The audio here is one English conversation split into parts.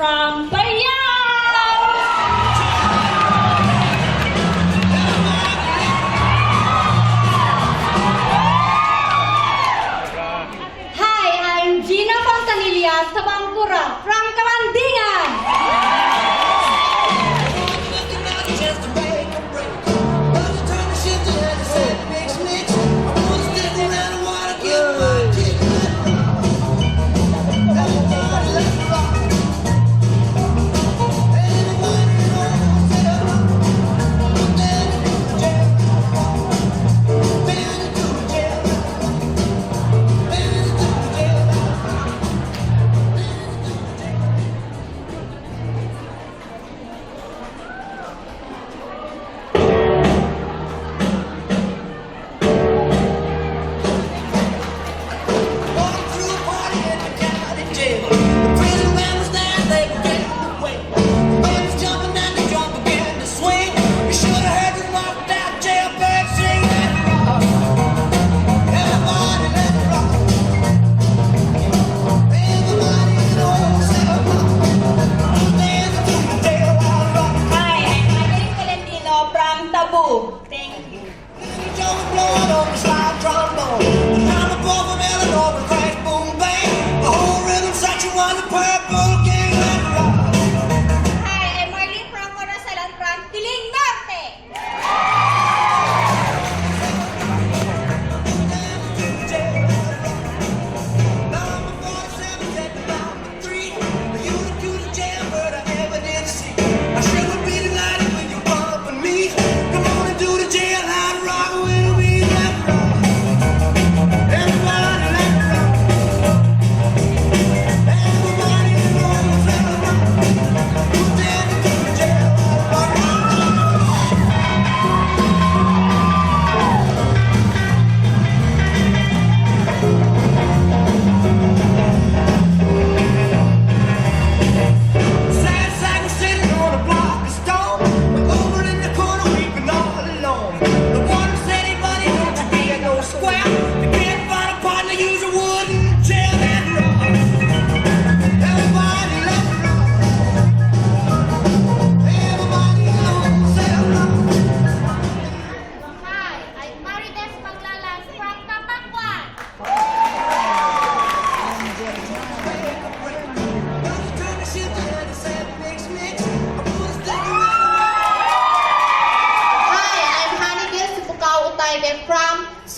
from Bayan! Hi, I'm Gina Fontanilla Sabangkura from Kamandingan.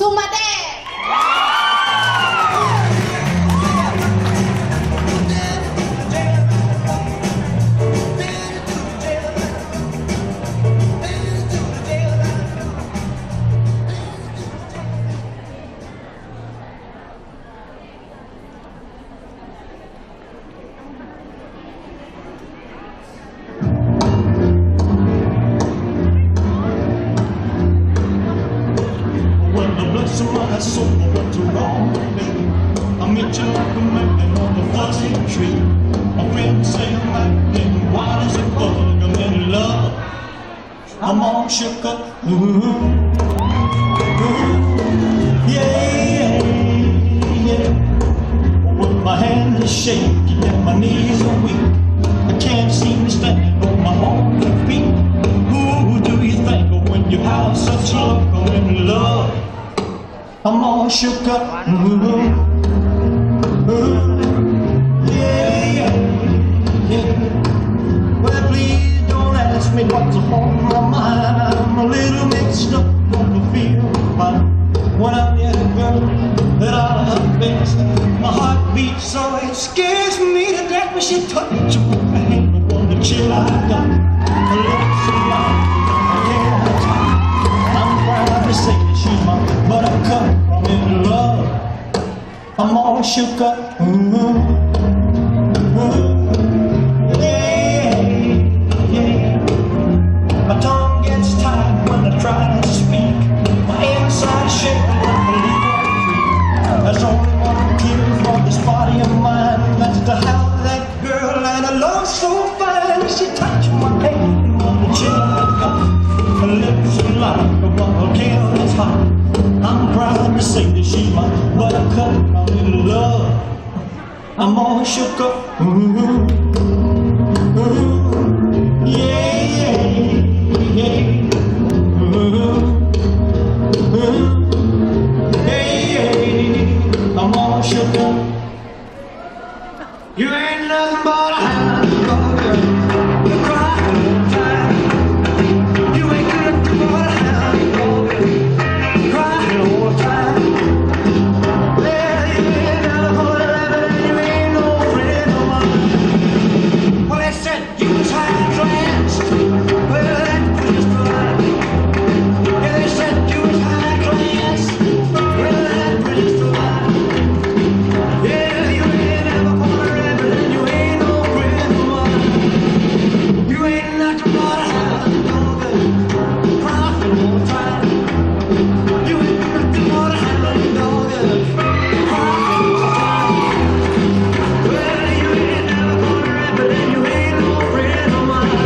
Sumadet! Well, the bless of my soul, what's wrong with me? I met you like a man on a fuzzy tree. My friends say I'm acting wild as a bug. I'm in love. I'm all shook up. Ooh, yeah, yeah. With my hands are shaking and my knees are weak, I can't seem to stand on my own feet. Who do you think of when you have such luck? I'm in love. I'm all shook up. Yeah, yeah. Well, please don't ask me what's on my mind. I'm a little mixed up on the field. When I'm near the girl that I love best, my heart beats so it scares me to death. When she touches my hand, I want to chill I got. Her lips are mine, I'm proud to say that she's my buttercup. I'm in love. I'm all shook up. Yeah, yeah. My tongue gets tied when I try to speak. My inside shakes like a little freak. There's only one cure for this body of mine. That's to have that girl and a love so fine. She touched my hand on the chin I got. Her lips are like a volcano that's hot. I'm proud to say that she's my buttercup. I'm in love. I'm all shook up. Yeah, yeah. I'm all shook up. You ain't nothing but a hound dog, girl. You cry all the time. You ain't nothing but a hound dog, girl. Cry all the time. Well, you ain't never gonna love it, and you ain't no friend of mine. Well, they said you was high class. Well, that was just a lie. Yeah, they said you was high class. Well, that was just a lie. Yeah, you ain't never gonna rap it, and you ain't no friend of mine. You ain't nothing but a hound dog, crying all the time. You ain't nothing but a hound dog, crying all the time. Well, you ain't never gonna rap it, and you ain't no friend of mine.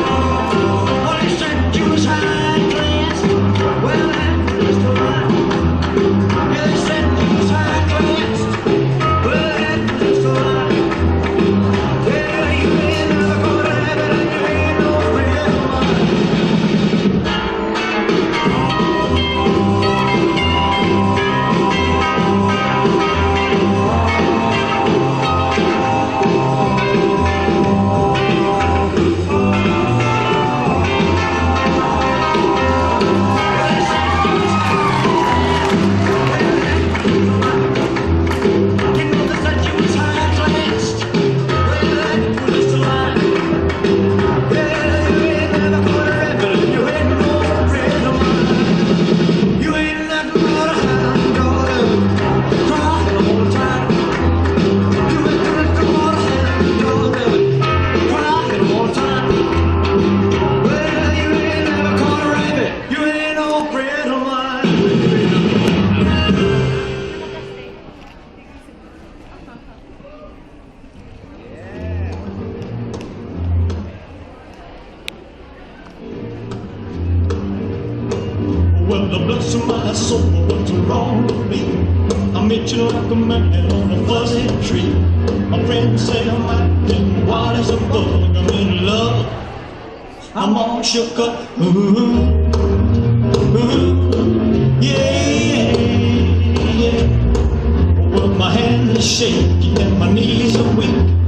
Well, they said you was high class. Well, that was just a lie. Yeah, they said you was high class. Well, that was just a lie. Yeah, you ain't never gonna have it, and you ain't no friend of mine. You know they said you was high class. Well, that was just a lie. Yeah, you ain't never gonna rap it, and you ain't no friend of mine. You ain't nothing but a hound dog, crying all the time. You ain't nothing but a hound dog, crying all the time. Well, you ain't never gonna rap it, you ain't no friend of mine. Well, the bless of my soul, what's wrong with me? I met you like a man on a fuzzy tree. My friends say I'm acting wild as a bug. I'm in love. I'm all shook up. Yeah, yeah. Well, my hands are shaking and my knees are weak.